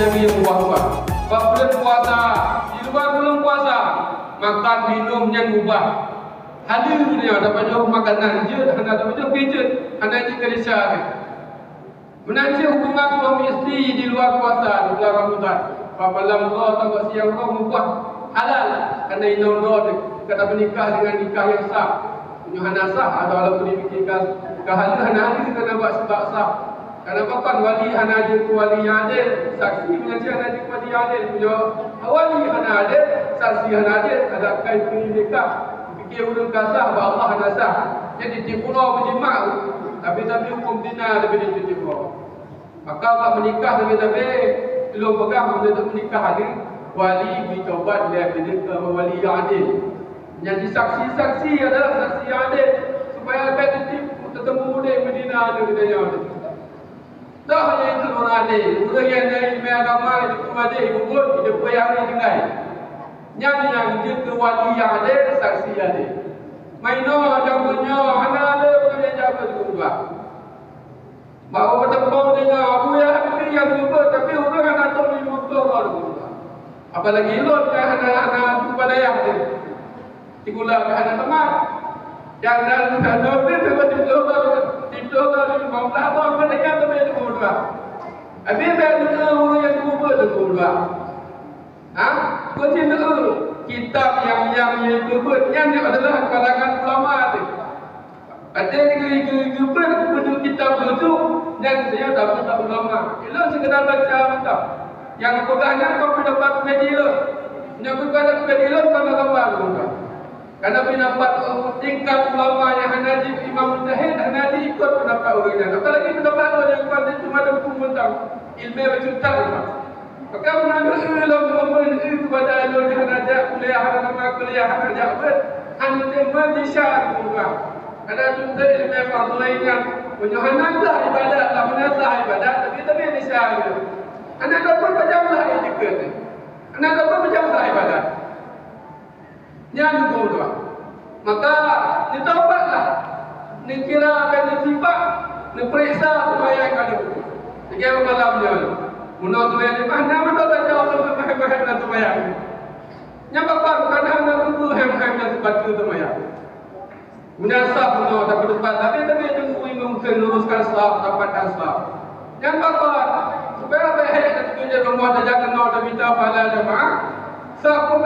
lebih yang ubah-ubah. Sebab bulan puasa, di luar bulan puasa, makan minum yang ubah. Hadir dunia dapat jauh makanan je, hanya dapat jauh kerja, hanya je kerja. Menanti hubungan suami isteri di luar puasa, di luar Ramadan. Malam doa atau siang doa membuat halal kerana inau doa kata menikah dengan nikah yang sah. Hana sah atau walaupun difikirkan kehalal hana kena buat sebab sah. Kerana bukan wali hana je wali yang adil, saksi mengaji hana je wali yang adil. Punya wali hana adil, saksi hana adil, ada kait nikah. Fikir urang kasah bahawa Allah hana sah. Jadi tipulah berjimat, tapi hukum dina lebih dari tipulah. Maka kalau menikah lebih belum pegang untuk menikah ada wali bertaubat dia ke wali yang adil. Yang disaksi-saksi adalah saksi yang adil supaya akan ketemu muda Medina ada katanya. Dah hanya itu orang adil. Orang yang dari ilmu agama itu adil kubur hidup yang tinggal. Yang dia ke wali yang adil, saksi adil. Maino jamunya hana ada orang jaga di kubur. Bahawa bertempur dengan Abu Yahya yang kubur tapi orang anak tahu di kubur Allah. Apalagi lot anak-anak kepada yang tu. Tikulah anak teman. Yang dalam itu tidur di bawah tahun mereka tu berada kubur. Habis berada orang yang kubur tu kubur. Kau cinta kitab yang kubur yang adalah kalangan ulama tu. Ada kubur kitab itu dan saya tak ulama. Itu sekedar baca kitab. Yang pegangnya kau mendapat kejadian. Yang berkata kejadian kalau gambar bukan. Karena pendapat tingkat ulama yang hanaji Imam Mujahid hanaji ikut pendapat orang. Apalagi pendapat orang yang kuat cuma ada hukum tentang ilmu berjuta. Maka mengambil ulama kepada alur yang hanaji kuliah hanaji ber hanya mendisyar bukan. Karena juga ilmu fardu lainnya menyohanlah ibadat, tak menasah ibadat tapi disyar. Anak dapat macamlah etika ni. Anak dapat macamlah ibadat. Yang kedua, maka ditaubatlah. Dikira akan disifat, diperiksa supaya akan dihukum. Sekian malamnya. Menurut saya ni mana betul saja Allah berfaham dan supaya. Yang bapak bukan hanya tunggu hem-hem dan sebab itu supaya. Menasah menurut dapat debat, tapi tunggu mungkin luruskan sahab, dapatkan sahab. Yang bapak supaya baik ketika rumah saja kenal dan minta pada jemaah. Sebab